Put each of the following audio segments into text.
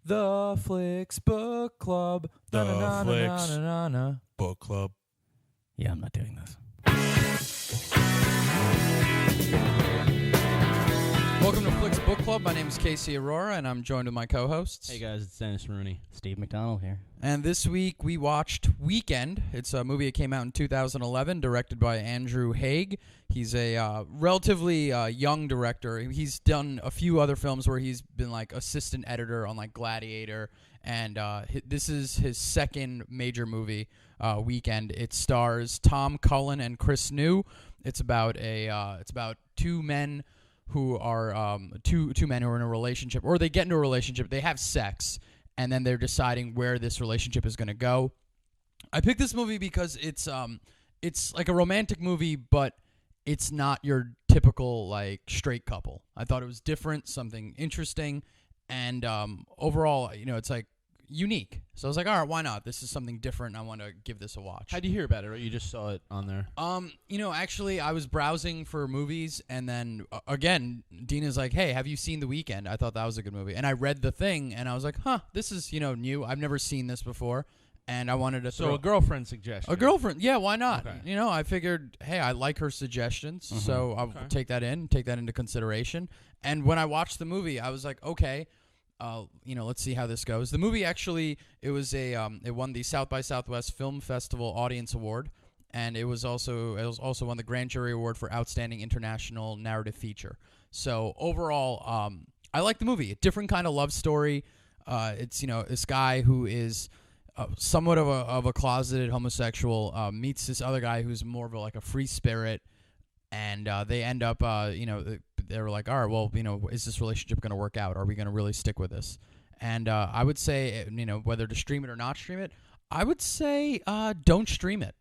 The Flicks Book Club. The Na-na-na-na-na-na-na. Flicks Book Club. Yeah, I'm not doing this. Welcome to Flicks Book Club. My name is Casey Aurora, and I'm joined with my co-hosts. Hey guys, it's Dennis Rooney. Steve McDonald here. And this week we watched Weekend. It's a movie that came out in 2011, directed by Andrew Haig. He's a relatively young director. He's done a few other films where he's been like assistant editor on like Gladiator, and this is his second major movie, Weekend. It stars Tom Cullen and Chris New. It's about two men who are two men who are in a relationship, or they get into a relationship, they have sex, and then they're deciding where this relationship is going to go. I picked this movie because it's like a romantic movie, but it's not your typical like straight couple. I thought it was different, something interesting, and overall, it's like unique. So I was like, all right, why not? This is something different. I want to give this a watch. How'd you hear about it? Or you just saw it on there? Actually, I was browsing for movies, and then again, Dina's like, "Hey, have you seen The Weekend?" I thought that was a good movie, and I read The Thing, and I was like, "Huh, this is new. I've never seen this before." And I wanted to So a girlfriend suggestion. a girlfriend. Yeah, why not? Okay. I figured, hey, I like her suggestions, so I'll take that into consideration. And when I watched the movie, I was like, okay, let's see how this goes. The movie actually, it won the South by Southwest Film Festival Audience Award, and it also won the Grand Jury Award for Outstanding International Narrative Feature. So overall, I like the movie. A different kind of love story. It's this guy who is somewhat of a closeted homosexual meets this other guy who's more of a free spirit, and they end up they were like, all right, well, is this relationship going to work out? Are we going to really stick with this? And I would say, whether to stream it or not stream it, I would say don't stream it.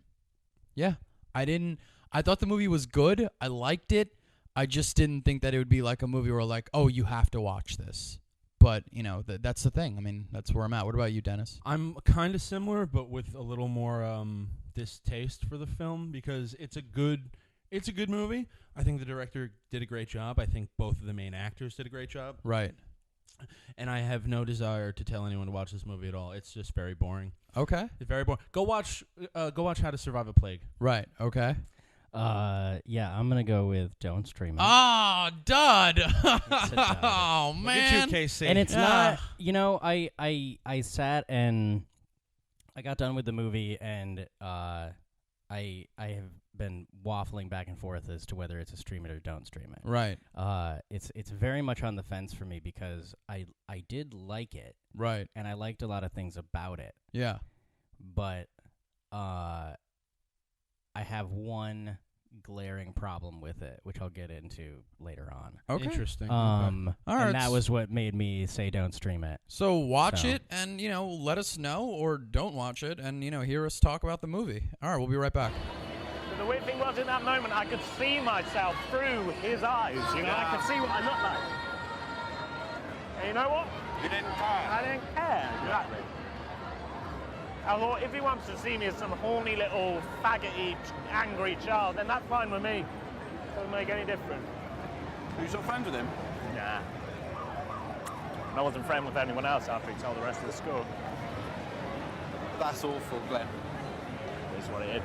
Yeah, I thought the movie was good. I liked it. I just didn't think that it would be like a movie where like, oh, you have to watch this. But, that's the thing. I mean, that's where I'm at. What about you, Dennis? I'm kind of similar, but with a little more distaste for the film because it's a good movie. I think the director did a great job. I think both of the main actors did a great job. Right. And I have no desire to tell anyone to watch this movie at all. It's just very boring. Okay. It's very boring. Go watch How to Survive a Plague. Right. Okay. Yeah, I'm gonna go with don't stream it. Oh, dud. It's a dud. Oh, Look man. at you, KC. And it's not, I sat and I got done with the movie, and I have been waffling back and forth as to whether it's a stream it or don't stream it. Right. It's very much on the fence for me because I did like it, Right. and I liked a lot of things about it, Yeah. but I have one glaring problem with it, which I'll get into later on. Okay. Interesting. All right, And that was what made me say don't stream it. So watch So. it and, let us know, or don't watch it and, hear us talk about the movie. All right, we'll be right back. The weird thing was, in that moment, I could see myself through his eyes. I could see what I looked like. And you know what? You didn't care. I didn't care. Exactly. I thought, if he wants to see me as some horny little faggoty, angry child, then that's fine with me. Doesn't make any difference. Were you still friends with him? Nah. And I wasn't friends with anyone else after he told the rest of the school. That's awful, Glenn. That's what it is.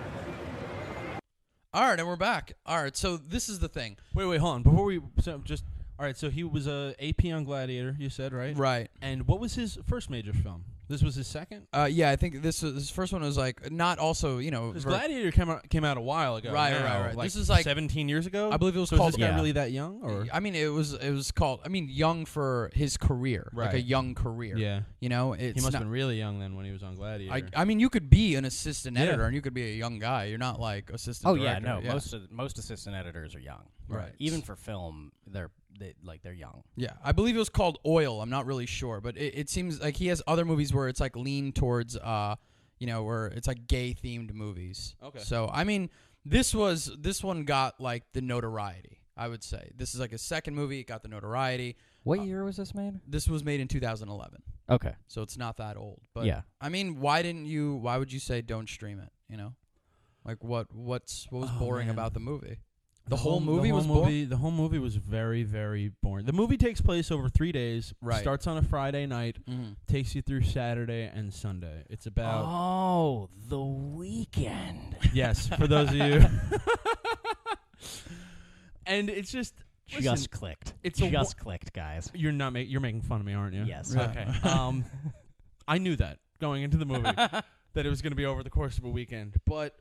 All right, and we're back. All right, so this is the thing. Wait, hold on. Before we all right, so he was a AP on Gladiator, you said, right? Right. And what was his first major film? This was his second? Yeah, I think this first one was like not also, Because Gladiator came out a while ago. Right, now, right. Like This is like 17 years ago? I believe it was so called. is this guy Yeah. really that young? Or? I mean, it was called. I mean, young for his career, like a Right. young career. Yeah. It's He must not, have been really young then when he was on Gladiator. I mean, you could be an assistant Yeah. editor, and you could be a young guy. You're not like assistant. Oh yeah, director. no. Most assistant editors are young. Right. Even for film, they're young. Yeah, I believe it was called Oil. I'm not really sure, but it seems like he has other movies where it's like lean towards, where it's like gay themed movies. Okay. So I mean, this one got like the notoriety. I would say this is like his second movie. It got the notoriety. What year was this made? This was made in 2011, Okay. so it's not that old. But Yeah. I mean, why would you say don't stream it? Like what was boring man. about the movie? The whole movie was boring? The whole movie was very, very boring. The movie takes place over 3 days. Right. Starts on a Friday night. Takes you through Saturday and Sunday. It's about... Oh, the weekend. Yes, for those of you. And it's just... Just clicked. It's just clicked, guys. You're making fun of me, aren't you? Yes. Okay. I knew that going into the movie that it was going to be over the course of a weekend, but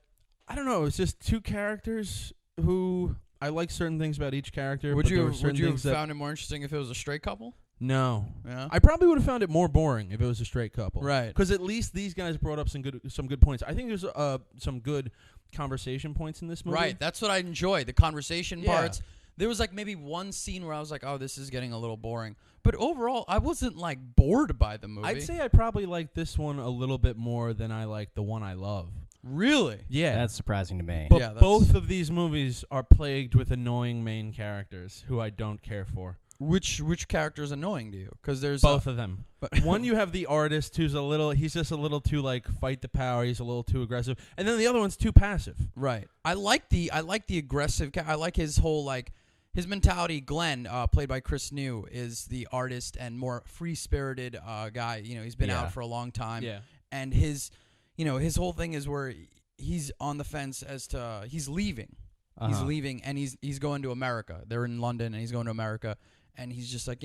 I don't know. It's just 2 characters who I like certain things about each character. Would but there you were certain have things that- found it more interesting if it was a straight couple? No. Yeah. I probably would have found it more boring if it was a straight couple. Right. Because at least these guys brought up some good points. I think there's some good conversation points in this movie. Right. That's what I enjoyed. The conversation Yeah. parts. There was like maybe one scene where I was like, oh, this is getting a little boring. But overall, I wasn't like bored by the movie. I'd say I probably like this one a little bit more than I like the one I love. Really? Yeah. That's surprising to me. But Yeah, that's- both of these movies are plagued with annoying main characters who I don't care for. Which character is annoying to you? Because there's Both of them. But One, you have the artist who's he's just a little too like fight the power. He's a little too aggressive, and then the other one's too passive. Right. I like the aggressive. I like his whole like his mentality. Glenn, played by Chris New, is the artist and more free spirited guy. You know, he's been out for a long time. Yeah. And his whole thing is where he's on the fence as to he's leaving. He's leaving and he's going to America. They're in London and he's going to America. And he's just like,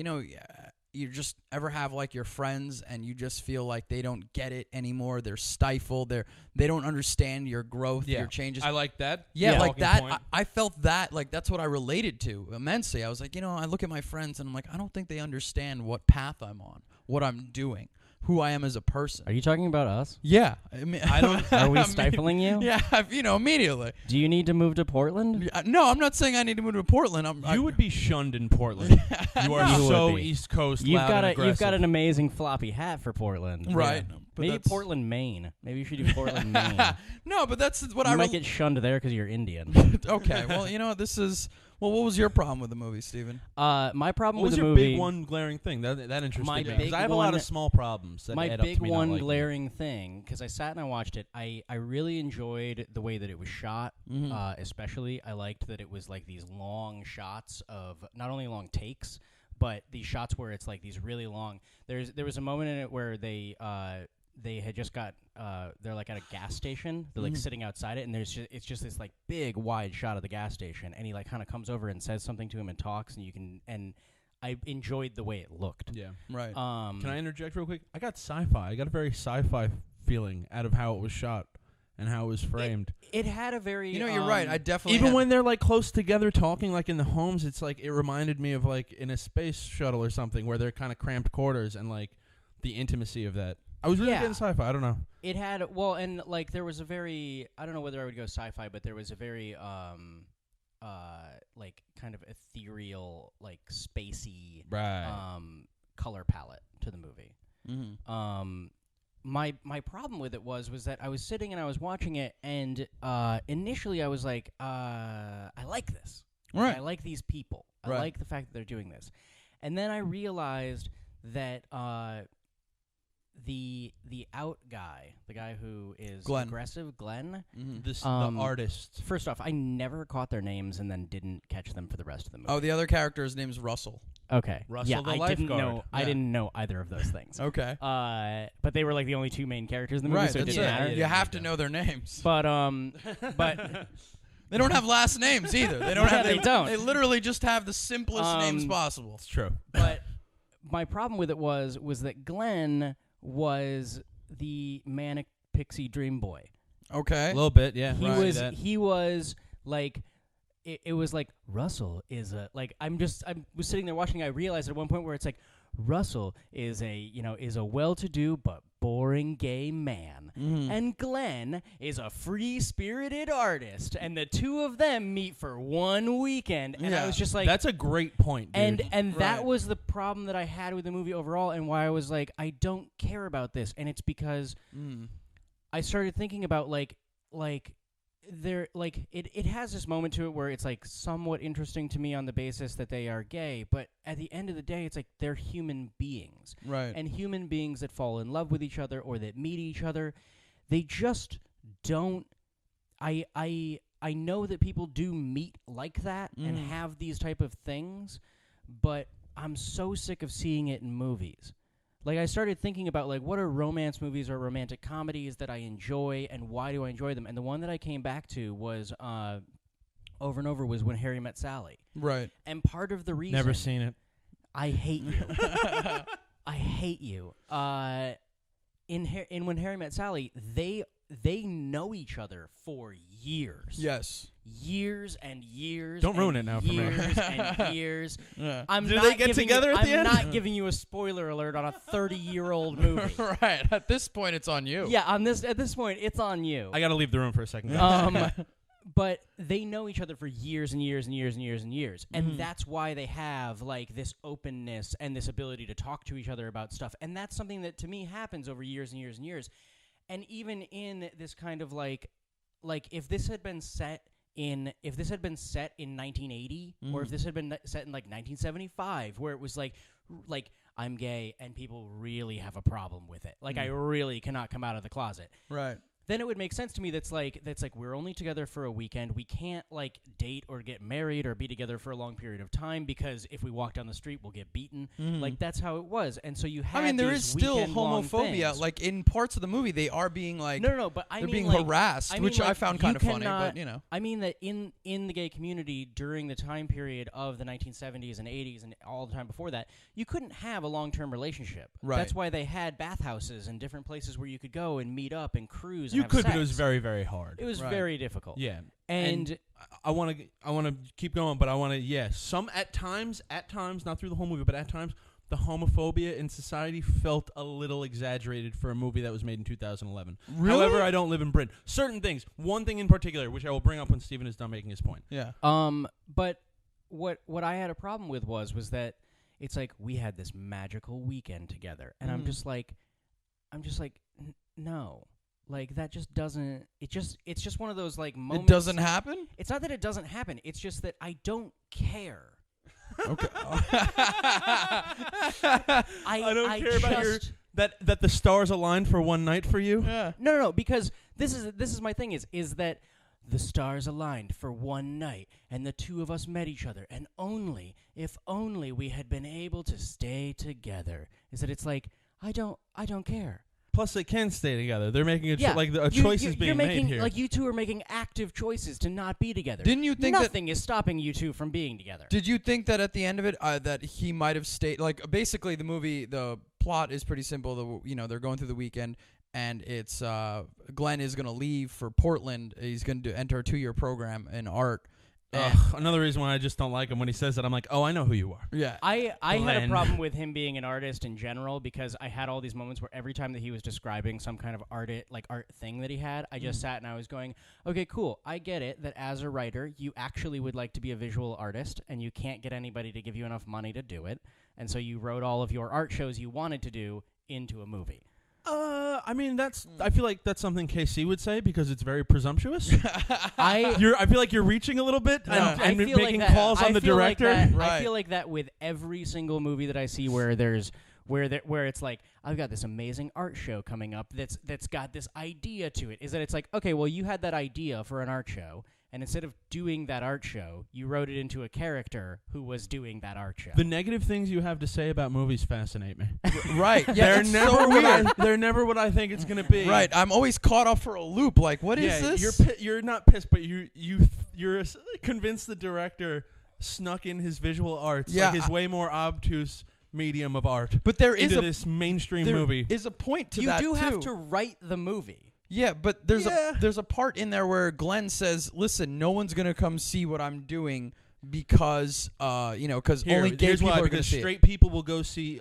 you just ever have like your friends and you just feel like they don't get it anymore. They're stifled. They don't understand your growth, your changes. I like that. Yeah, like Talking that. point. I felt that. Like that's what I related to immensely. I was like, I look at my friends and I'm like, I don't think they understand what path I'm on, what I'm doing, who I am as a person. Are you talking about us? Yeah, I mean, I don't- Are we stifling you? Yeah, immediately. Do you need to move to Portland? No, I'm not saying I need to move to Portland. You would be shunned in Portland. You are You would so be. East Coast. You've loud got and you've got aggressive. an amazing floppy hat for Portland. Right. Yeah. But Maybe that's- Portland, Maine. Maybe you should do Portland, Maine. No, but that's what You I might get shunned there because you're Indian. Okay, well, this is. Well, what was your problem with the movie, Steven? My problem What with was the your movie. big one glaring thing? That interested My me. big Because I have a lot one- of small problems that My add up big to me not one liking it. glaring thing, because I sat and I watched it, I really enjoyed the way that it was shot. Especially, I liked that it was like these long shots of not only long takes, but these shots where it's like these really long. There was a moment in it where they had just got they're like at a gas station. They're like sitting outside it, and it's just this like big wide shot of the gas station, and he like kind of comes over and says something to him and talks, and I enjoyed the way it looked. Yeah. Right. Can I interject real quick? I got sci-fi. I got a very sci-fi feeling out of how it was shot and how it was framed. It had a very You're right. I definitely Even had- when they're like close together talking, like in the homes, it's like it reminded me of like in a space shuttle or something where they're kind of cramped quarters and like the intimacy of that. I was really Yeah. getting sci-fi. I don't know. It had and like there was a very I don't know whether I would go sci-fi, but there was a very like kind of ethereal, like spacey Right. color palette to the movie. Mhm. My problem with it was that I was sitting and I was watching it, and initially I was like, I like this. Right. I like these people. I Right. like the fact that they're doing this. And then I realized that the out guy, the guy who is Glenn. aggressive, Glenn. The Um, artist. First off, I never caught their names and then didn't catch them for the rest of the movie. Oh, the other character's name's Russell. Okay. Russell yeah, the I didn't lifeguard. know. I Yeah. didn't know either of those things. Okay. But they were like the only two main characters in the movie, Right. so it That's didn't it. matter. You have to know their names. But but They don't have last names either. They don't Yeah, have. they don't. They literally just have the simplest names Um, possible. It's true. but my problem with it was that Glenn was the manic pixie dream boy. Okay. A little bit, yeah. He right. he was like it was like Russell is a like I was sitting there watching. I realized at one point where it's like Russell is a well-to-do but boring gay man, and Glenn is a free-spirited artist, and the two of them meet for one weekend. And I Yeah. was just like, That's a great point, dude. and that Right. was the problem that I had with the movie overall, and why I was like, I don't care about this, and it's because I started thinking about like there like it has this moment to it where it's like somewhat interesting to me on the basis that they are gay, but at the end of the day it's like they're human beings. Right. And human beings that fall in love with each other or that meet each other, they just don't I I know that people do meet like that and have these type of things, but I'm so sick of seeing it in movies. Like, I started thinking about, like, what are romance movies or romantic comedies that I enjoy, and why do I enjoy them? And the one that I came back to was over and over was When Harry Met Sally. Right. And part of the reason Never seen it. I hate you. I hate you. In When Harry Met Sally, they know each other for years. Yes. Years and years. Don't ruin and it now for me. years and years. Yeah. Do they get together at the end? I'm not giving you a spoiler alert on a 30-year-old movie. Right. At this point, it's on you. Yeah, at this point, it's on you. I got to leave the room for a second. But they know each other for years and years and years and years and years. And that's why they have, like, this openness and this ability to talk to each other about stuff. And that's something that, to me, happens over years and years and years. And even in this kind of, like if this had been set in 1980, or if this had been set in, like, 1975, where it was, like, I'm gay and people really have a problem with it. Like, I really cannot come out of the closet. Right. Then it would make sense to me that's like we're only together for a weekend. We can't, like, date or get married or be together for a long period of time, because if we walk down the street, we'll get beaten. Like, that's how it was. And so you have there these is still weekend-long homophobia. things. Like, in parts of the movie, they are being, like... No, but I they're mean, being like, harassed, which I found kind of funny, but, you know. I mean that in the gay community during the time period of the 1970s and 80s and all the time before that, you couldn't have a long-term relationship. Right. That's why they had bathhouses and different places where you could go and meet up and cruise. You and have could, sex. but it was very, very hard. It was Right. very difficult. Yeah. And I want to keep going, but I want to, some at times, not through the whole movie, but at times, the homophobia in society felt a little exaggerated for a movie that was made in 2011. Really? However, I don't live in Britain. Certain things, one thing in particular, which I will bring up when Steven is done making his point. Yeah. But what I had a problem with was that it's like we had this magical weekend together, and I'm just like, no. Like, that just doesn't. It's just one of those, like, moments. It doesn't happen? It's not that it doesn't happen. It's just that I don't care. Okay. I don't care about your that the stars aligned for one night for you. Yeah. No, because this is my thing is that the stars aligned for one night, and the two of us met each other, and if only we had been able to stay together. Is that it's like I don't care. Plus, they can stay together. They're making a You- choice is you're being making, made here. Like, you two are making active choices to not be together. Didn't you think nothing is stopping you two from being together? Did you think that at the end of it, that he might have stayed? Like, basically, the movie, the plot is pretty simple. They're going through the weekend, and it's Glenn is going to leave for Portland. He's going to enter a 2-year program in art. Another reason why I just don't like him when he says that, I'm like, oh, I know who you are. Yeah. I had a Glenn. problem with him being an artist in general, because I had all these moments where every time that he was describing some kind of art thing that he had, I just sat and I was going, okay, cool. I get it that as a writer, you actually would like to be a visual artist, and you can't get anybody to give you enough money to do it. And so you wrote all of your art shows you wanted to do into a movie. I mean, I feel like that's something KC would say, because it's very presumptuous. I feel like you're reaching a little bit and I feel making like that, calls on the feel like director. that- Right. I feel like that with every single movie that I see where it's like, I've got this amazing art show coming up that's got this idea to it. Is that it's like, okay, well, you had that idea for an art show, and instead of doing that art show, you wrote it into a character who was doing that art show. The negative things you have to say about movies fascinate me. Right. Yeah, they're it's never so weird. they're never what I think it's gonna be. Right. I'm always caught up for a loop. Like, what is this? You're not pissed, but you're convinced the director snuck in his visual arts, Yeah, like his way more obtuse medium of art, But there is into a this mainstream there movie. is a point to you that do too. have to write the movie. Yeah, but there's Yeah. a part in there where Glenn says, "Listen, no one's gonna come see what I'm doing because because only gay here's people why, are gonna because see it." straight people will go see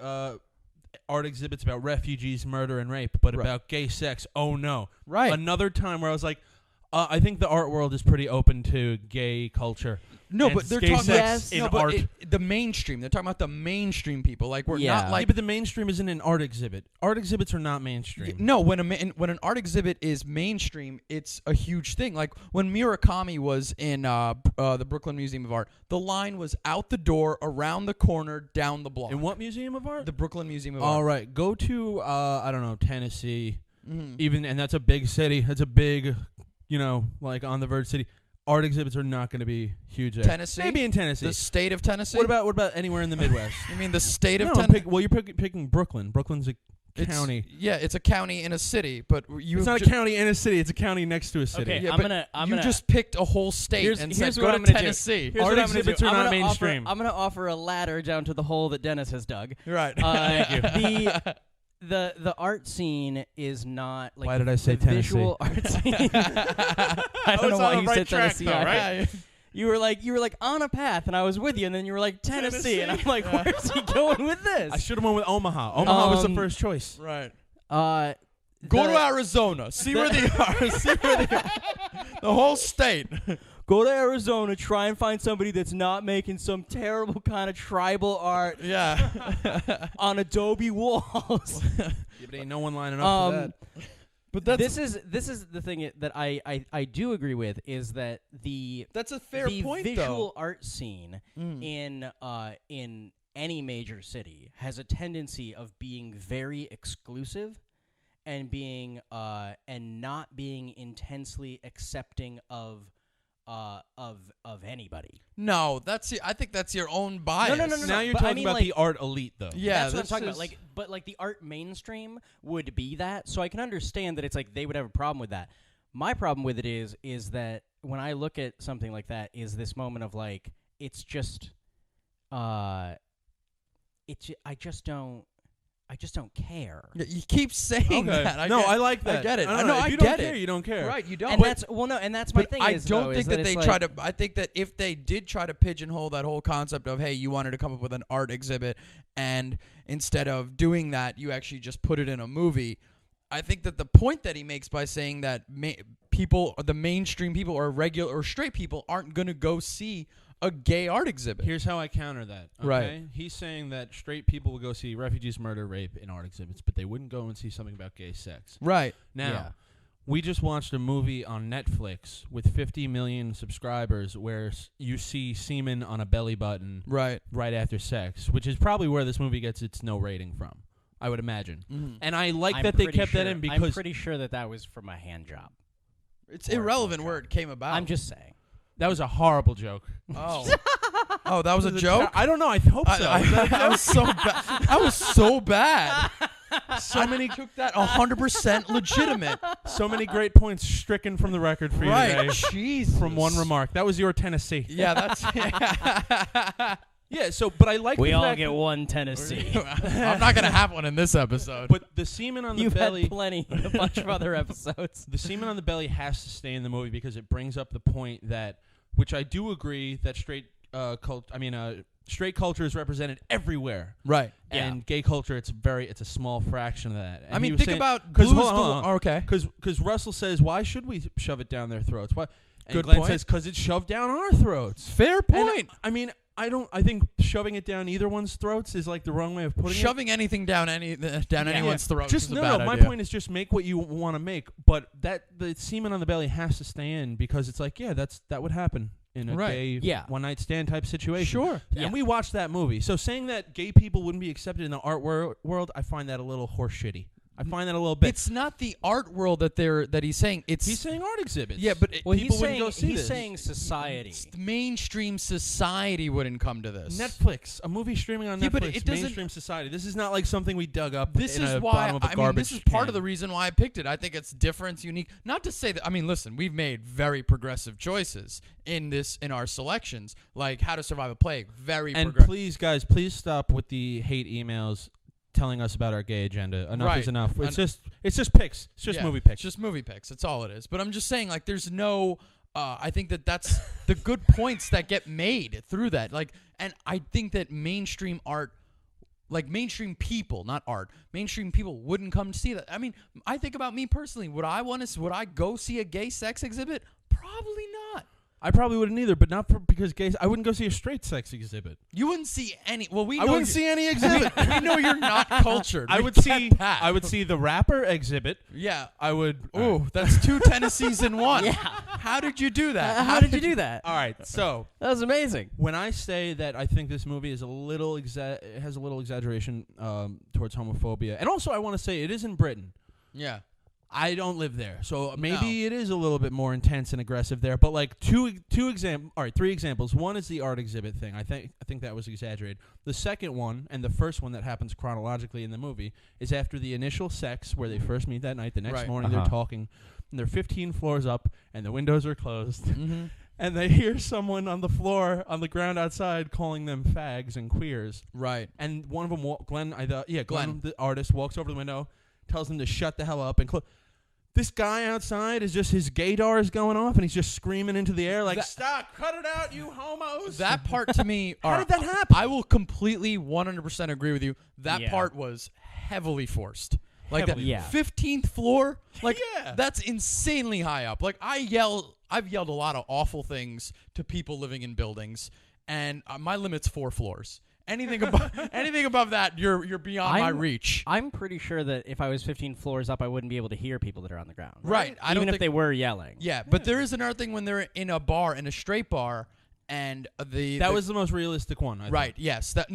art exhibits about refugees, murder, and rape, but Right. about gay sex, oh no. Right. Another time where I was like, I think the art world is pretty open to gay culture. No, and but they're gay talking sex in no, but art. the mainstream. They're talking about the mainstream people. Like we're Yeah. not like Yeah, but the mainstream isn't an art exhibit. Art exhibits are not mainstream. no. When an art exhibit is mainstream, it's a huge thing. Like when Murakami was in the Brooklyn Museum of Art, the line was out the door, around the corner, down the block. In what museum of art? The Brooklyn Museum of All Art. right, go to I don't know, Tennessee. Mhm. Even, and that's a big city. That's a big, like on the verge city. art exhibits are not going to be huge there. Tennessee? Maybe in Tennessee. The state of Tennessee? What about anywhere in the Midwest? You mean the state of No, Tennessee? well, you're picking Brooklyn. Brooklyn's a county. Yeah, it's a county in a city, but It's not a county in a city. It's a county next to a city. Okay, Yeah, I'm but gonna. you just picked a whole state Here's- and here's said, what go I'm to gonna do. Tennessee. Here's Art what I'm gonna exhibits do. are I'm not gonna mainstream. I'm gonna offer a ladder down to the hole that Dennis has dug. Right. The art scene is not like. Why did I say the Tennessee? Visual art scene. I don't know why you said Tennessee. Right? You were like on a path, and I was with you, and then you were like Tennessee, and I'm like, where's he going with this? I should have went with Omaha. Omaha was the Um, first choice. Right. Go Go to Arizona. See where they are. See where they are. The whole state. Go to Arizona, try and find somebody that's not making some terrible kind of tribal art Yeah. on Adobe walls. Yeah, but ain't no one lining up for that. But that's this is the thing that I do agree with is that that's a fair the point, visual though. art scene in any major city has a tendency of being very exclusive and being and not being intensely accepting of anybody. No, I think that's your own bias. No. Now you're but I talking mean, about like- the art elite, though. Yeah, that's what I'm this talking about. is- Like, but like the art mainstream would be that, so I can understand that it's like they would have a problem with that. My problem with it is that when I look at something like that, is this moment of like it's just, I just don't care. Yeah, you keep saying that. I like that. I get it. No, No, if I you get don't it. care, you don't care. Right, you don't. And that's my But thing. I is, don't though, think is that it's they like, try to. I think that if they did try to pigeonhole that whole concept of, hey, you wanted to come up with an art exhibit, and instead of doing that, you actually just put it in a movie. I think that the point that he makes by saying that people, the mainstream people, or regular or straight people, aren't going to go see a gay art exhibit. Here's how I counter that. Okay? Right. He's saying that straight people will go see refugees, murder, rape in art exhibits, but they wouldn't go and see something about gay sex. Right. Now, Yeah. we just watched a movie on Netflix with 50 million subscribers where you see semen on a belly button Right. right after sex, which is probably where this movie gets its no rating from, I would imagine. Mm-hmm. And I like I'm that they pretty kept that sure- in because I'm pretty sure that was from a hand job. It's Or a irrelevant blowjob. where it came about. I'm just saying. that was a horrible joke. Oh. Oh, that was a joke? I don't know. I hope so. I was so bad. I was so bad. So many took that 100% legitimate. So many great points stricken from the record for you Right. today Jeez. from one remark. That was your Tennessee. Yeah, that's. Yeah, so, but I like We the all fact get one Tennessee. I'm not gonna have one in this episode. But the semen on the You've belly, had plenty in a bunch of other episodes. the semen on the belly has to stay in the movie because it brings up the point that, which I do agree that straight culture is represented everywhere, right. and gay culture it's a small fraction of that. And I he mean, was think saying- about 'cause Blue's hold on, oh, okay. because Russell says, why should we shove it down their throats? Why? And Good Glenn point. says, because it's shoved down our throats. Fair And, point. I mean, I think shoving it down either one's throats is like the wrong way of putting it. Shoving anything down anyone's throat Just is a no, bad no. My idea. point is just make what you want to make, but the semen on the belly has to stay in because it's like, yeah, that would happen in a Right. gay Yeah. one night stand type situation. Sure. Yeah. And we watched that movie. So saying that gay people wouldn't be accepted in the art world, I find that a little horseshitty. I find that a little bit. It's not the art world that he's saying. It's He's saying art exhibits. Yeah, but Well, people he's wouldn't saying go see he's this. saying society. mainstream society wouldn't come to this. Netflix, a movie streaming on Yeah, Netflix, but it doesn't- mainstream society. This is not like something we dug up This in is a why bottom of a garbage this is part can. of the reason why I picked it. I think it's different, it's unique. Not to say that. I mean, listen, we've made very progressive choices in our selections, like How to Survive a Plague. Very And progressive. please, guys, please stop with the hate emails telling us about our gay agenda. Enough Right. is enough. It's And- just picks. It's just Yeah, movie picks. It's just movie picks. That's all it is. But I'm just saying, like, there's no. I think that's the good points that get made through that. Like, and I think that mainstream art, like mainstream people, not art, mainstream people wouldn't come to see that. I mean, I think about me personally. Would I go see a gay sex exhibit? Probably not. I probably wouldn't either, but not because gays. I wouldn't go see a straight sex exhibit. You wouldn't see any. Well, we I know wouldn't see any exhibit. we know you're not cultured. I We would get see. that. I would see the rapper exhibit. Yeah. I would. Ooh, that's 2 Tennessees in one. Yeah. How did you do that? How did you do that? All right. So That was amazing. when I say that I think this movie is it has a little exaggeration towards homophobia, and also I want to say it is in Britain. Yeah. I don't live there, so maybe it is a little bit more intense and aggressive there. But like three examples. One is the art exhibit thing. I think that was exaggerated. The second one, and the first one that happens chronologically in the movie, is after the initial sex where they first meet that night. The next morning they're talking, and they're 15 floors up, and the windows are closed, and they hear someone on the floor on the ground outside calling them fags and queers. Right. And one of them, Glenn, the artist, walks over to the window, tells them to shut the hell up and close. This guy outside is just his gaydar is going off, and he's just screaming into the air like, "Stop! Cut it out, you homos!" That part to me, how did that happen? I will completely 100% agree with you. That part was heavily forced. Like that 15th floor, like that's insanely high up. Like I've yelled a lot of awful things to people living in buildings, and my limit's 4 floors. Anything above that, you're beyond my reach. I'm pretty sure that if I was 15 floors up, I wouldn't be able to hear people that are on the ground. Right. Even if they were yelling. Yeah, but there is another thing when they're in a bar, in a straight bar, and that was the most realistic one. I think. Yes. That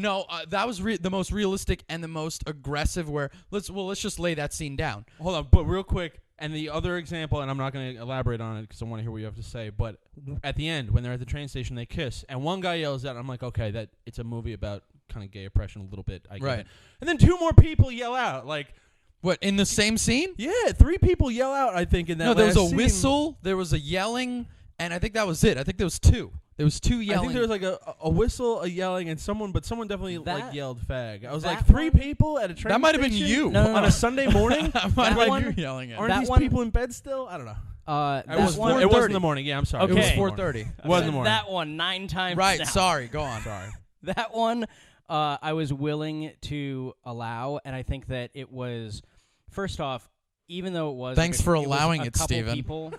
was the most realistic and the most aggressive. Where let's just lay that scene down. Hold on, but real quick. And the other example, and I'm not going to elaborate on it because I want to hear what you have to say, but at the end, when they're at the train station, they kiss, and one guy yells out, and I'm like, okay, that it's a movie about kind of gay oppression a little bit. I get it. And then 2 more people yell out, like... What, in the same scene? Yeah, 3 people yell out, I think, in that there was a scene. whistle, there was a yelling, and I think that was it. I think there was 2. There was 2 yelling. I think there was like a whistle, a yelling, and someone definitely like yelled fag. I was like, 3 people at a train station? That might have been you. No. On a Sunday morning? That might have been you yelling at. Aren't these people in bed still? I don't know. It was in the morning. Yeah, I'm sorry. Okay. It was 4:30. It was in the morning. That one 9 times Right, now. sorry. Go on. Sorry. That one I was willing to allow, and I think that it was, first off, even though it was... Thanks for allowing it, Steven. Steven.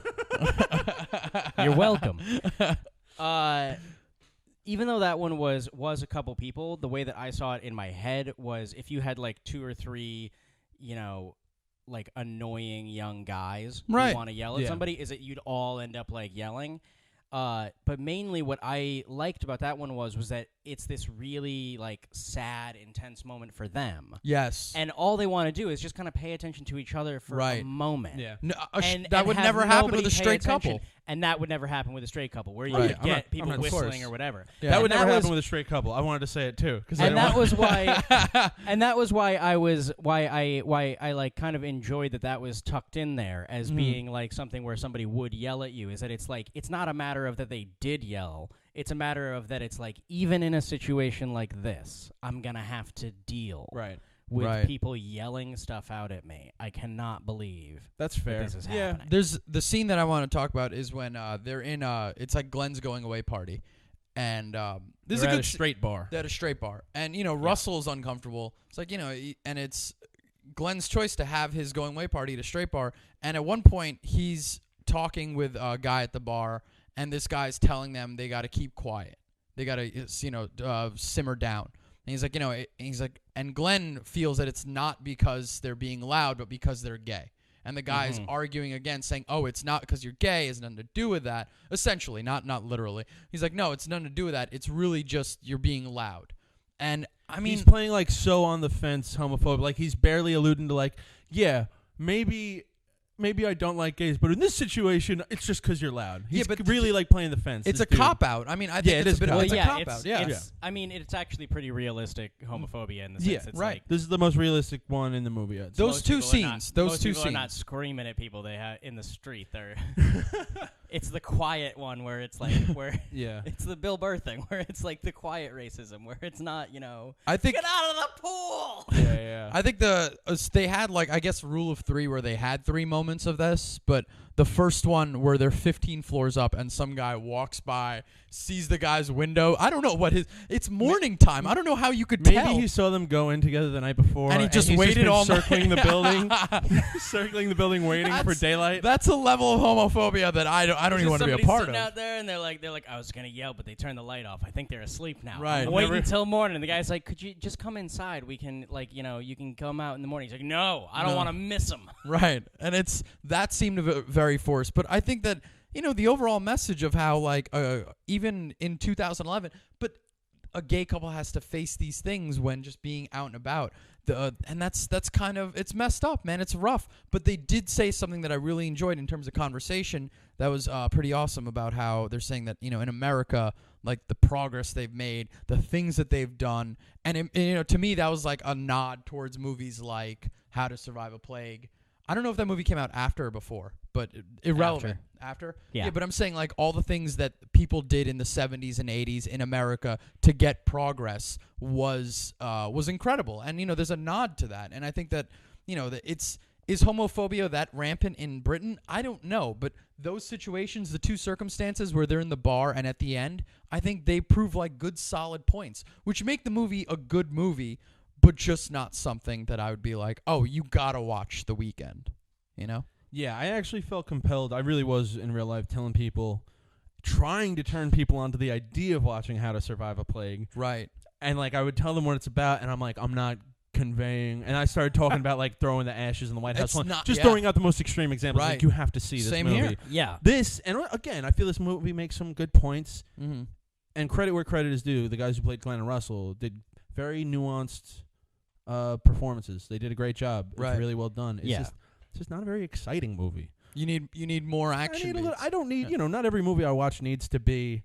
You're welcome. Even though that one was a couple people, the way that I saw it in my head was if you had like 2 or 3, like annoying young guys who want to yell at somebody, is that you'd all end up like yelling. But mainly what I liked about that one was that it's this really like sad, intense moment for them. Yes. And all they want to do is just kind of pay attention to each other for a moment. Yeah. No, that would never happen with a straight couple. And that would never happen with a straight couple, where you would get people whistling or whatever. Yeah. That would never happen with a straight couple. I wanted to say it too, and that was why. And that was why I like kind of enjoyed that was tucked in there as being like something where somebody would yell at you. Is that it's like it's not a matter of that they did yell. It's a matter of that it's like even in a situation like this, I'm gonna have to deal with people yelling stuff out at me. I cannot believe that's fair. This is happening. There's the scene that I want to talk about is when they're in it's like Glenn's going away party, and this is a good straight bar. At a straight bar, and Russell's uncomfortable. It's like and it's Glenn's choice to have his going away party at a straight bar, and at one point he's talking with a guy at the bar. And this guy's telling them they got to keep quiet. They got to, simmer down. And he's like, and Glenn feels that it's not because they're being loud, but because they're gay. And the guy's arguing against, saying, "Oh, it's not because you're gay. It's nothing to do with that." Essentially, not literally. He's like, "No, it's nothing to do with that. It's really just you're being loud." And I mean, he's playing like so on the fence, homophobic. Like he's barely alluding to like, yeah, maybe I don't like gays, but in this situation, it's just because you're loud. He's but really like playing the fence. It's a cop-out. I mean, I think it's a bit of a cop-out. Yeah. I mean, it's actually pretty realistic homophobia in the sense it's like... This is the most realistic one in the movie. Those 2 scenes. Most people are not screaming at people they have in the street. They're... It's the quiet one where it's like it's the Bill Burr thing where it's like the quiet racism where it's not I think get out of the pool. Yeah. I think they had like I guess rule of 3 where they had 3 moments of this, but the first one where they're 15 floors up and some guy walks by, sees the guy's window. I don't know what it's morning time. I don't know how you could tell. Maybe he saw them go in together the night before and he just waited all night. Circling the building, waiting for daylight. That's a level of homophobia that I don't even want to be a part of. Sitting out there and they're like, I was gonna yell, but they turned the light off. I think they're asleep now. Right. Wait until morning. The guy's like, could you just come inside? We can you can come out in the morning. He's like, no, I don't want to miss them. Right. And that seemed very forced, but I think that the overall message of how like even in 2011, but a gay couple has to face these things when just being out and about. and that's kind of, it's messed up, man. It's rough. But they did say something that I really enjoyed in terms of conversation that was pretty awesome about how they're saying that, in America, like the progress they've made, the things that they've done, and to me that was like a nod towards movies like How to Survive a Plague. I don't know if that movie came out after or before, but irrelevant. After? Yeah. But I'm saying like all the things that people did in the 70s and 80s in America to get progress was incredible. And there's a nod to that. And I think that is homophobia that rampant in Britain? I don't know, but those situations, the two circumstances where they're in the bar and at the end, I think they prove like good solid points, which make the movie a good movie, but just not something that I would be like, "Oh, you got to watch The Weeknd." Yeah, I actually felt compelled. I really was in real life telling people, trying to turn people onto the idea of watching How to Survive a Plague. Right. And like I would tell them what it's about, and I'm like, I'm not conveying. And I started talking about like throwing the ashes in the White House. Throwing out the most extreme examples. Right. Like, you have to see this Same movie. here. Yeah. This, and again, I feel this movie makes some good points. Mm-hmm. And credit where credit is due. The guys who played Glenn and Russell did very nuanced performances. They did a great job. Right. It's really well done. It's just not a very exciting movie. You need more action. I don't need, not every movie I watch needs to be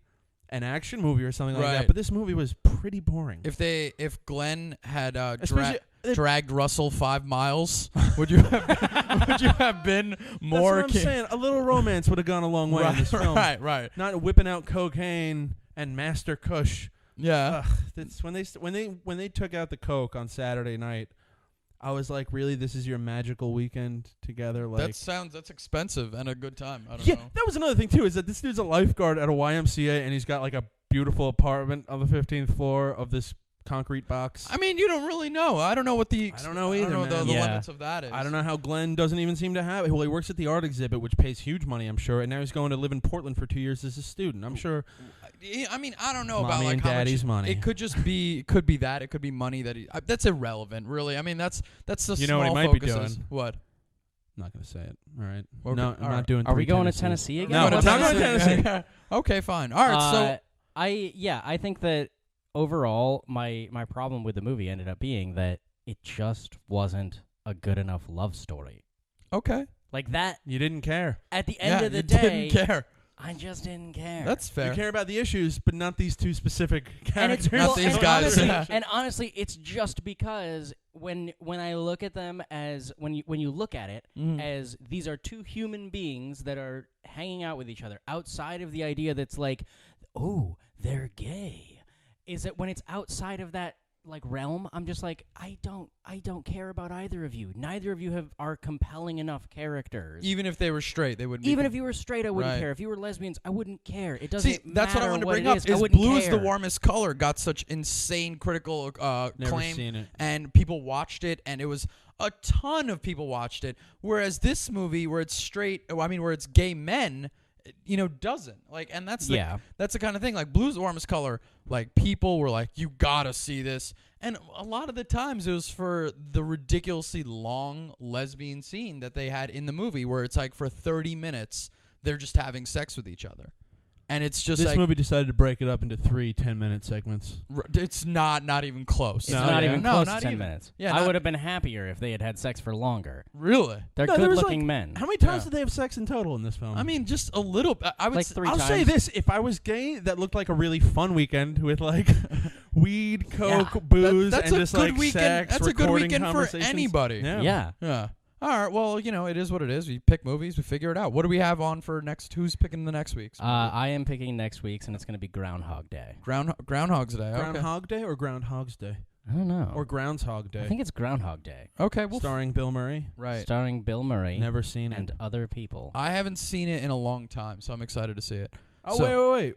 an action movie or something like Right. that, but this movie was pretty boring. If Glenn had Especially- dragged Russell 5 miles, would you have been more? That's what I'm saying. A little romance would have gone a long way in this film. Right. Not whipping out cocaine and Master Kush. Yeah. Ugh, that's when they took out the coke on Saturday night. I was like, really, this is your magical weekend together? Like, That's expensive and a good time. I don't yeah, know. that was another thing too. Is that this dude's a lifeguard at a YMCA and he's got like a beautiful apartment on the 15th floor of this concrete box. I mean, you don't really know. I don't know what the I don't know either, I don't know man. the Yeah. limits of that is. I don't know how Glenn doesn't even seem to have it. Well, he works at the art exhibit, which pays huge money, I'm sure, and now he's going to live in Portland for 2 years as a student. I'm sure. I mean, I don't know about Mommy like and how daddy's much. money. It could just be. It could be that. It could be money that he. That's irrelevant, really. I mean, that's the You small know what he might be focuses. doing? What? I'm not going to say it. All right. Okay. No, All I'm right. not doing. Are we 3 going to Tennessees. Tennessee again? No, Going we're to not going to Tennessee. Okay, fine. All right. So I think that overall my problem with the movie ended up being that it just wasn't a good enough love story. okay. Like that You didn't care. at the end Yeah, of the you day, didn't care. I just didn't care. That's fair. You care about the issues, but not these two specific and it's characters. Not these and guys. Honestly, and honestly, it's just because when I look at them as when you look at it as these are two human beings that are hanging out with each other outside of the idea that's like, oh, they're gay. Is that when it's outside of that like realm, I'm just like, I don't care about either of you. Neither of you are compelling enough characters. Even if they were straight, they would. Even if you were straight, I wouldn't Right. care. If you were lesbians, I wouldn't care. It doesn't See, that's what I matter wanted to bring it up. is. I Is wouldn't Blue is the care. Warmest Color got such insane critical Never acclaim, seen it. and people watched it, and it was a ton of people watched it. Whereas this movie, where it's where it's gay men, doesn't like, and that's the kind of thing. Like Blue's the Warmest Color, like people were like, you gotta see this. And a lot of the times it was for the ridiculously long lesbian scene that they had in the movie where it's like for 30 minutes they're just having sex with each other. And it's just This like movie decided to break it up into 3 10-minute segments. it's not even close. It's not even close to not 10 even. minutes. Yeah, I not- would have been happier if they had had sex for longer. Really? They're No, there was, good-looking like, men. How many times Yeah. did they have sex in total in this film? I mean, just a little. I would. Like 3 I'll times. say this: if I was gay, that looked like a really fun weekend with like weed, coke, Yeah. booze, That's and a just good like weekend. sex. That's a good recording weekend for conversations. anybody. Yeah. Yeah. All right. Well, it is what it is. We pick movies. We figure it out. What do we have on for next? Who's picking the next week's? I am picking next week's, and it's going to be Groundhog Day. Groundhog's Day. Okay. Groundhog Day or Groundhog's Day I don't know. or Groundhog Day, I think it's Groundhog Day, Okay. Well, starring Bill Murray. right. starring Bill Murray Never seen and it. other people. I haven't seen it in a long time, so I'm excited to see it. Oh So- wait!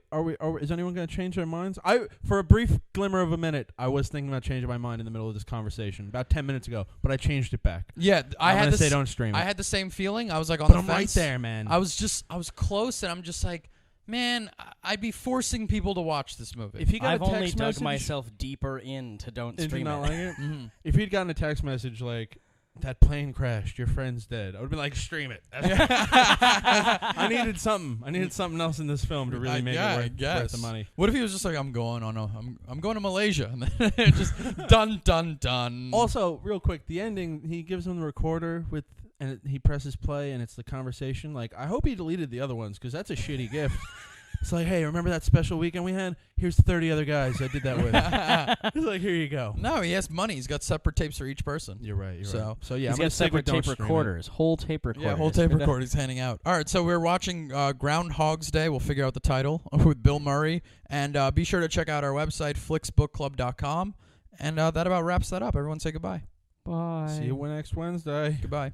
Is anyone going to change their minds? For a brief glimmer of a minute, I was thinking about changing my mind in the middle of this conversation about 10 minutes ago, but I changed it back. Yeah, I'm gonna say don't stream it. I had the same feeling. I was like on but the I'm fence. right there, man. I was close, and I'm just like, man, I'd be forcing people to watch this movie. if he got I've a text only dug message, myself deeper into Don't did you Stream not It. like it? Mhm. If he'd gotten a text message like, that plane crashed. Your friend's dead. I would be like, stream it. I needed something. I needed something else in this film to really make it worth the money. What if he was just like, I'm going to Malaysia, and then just dun dun dun. Also, real quick, the ending. He gives him the recorder and he presses play, and it's the conversation. Like, I hope he deleted the other ones because that's a shitty gift. It's like, hey, remember that special weekend we had? Here's 30 other guys I did that with. He's like, here you go. No, he has money. He's got separate tapes for each person. You're right. So yeah, he's got separate tape recorders, whole tape recorders. Yeah, whole tape recorder he's handing out. All right, so we're watching Groundhog's Day. We'll figure out the title with Bill Murray. And be sure to check out our website, flicksbookclub.com. And that about wraps that up. Everyone say goodbye. Bye. See you next Wednesday. Goodbye.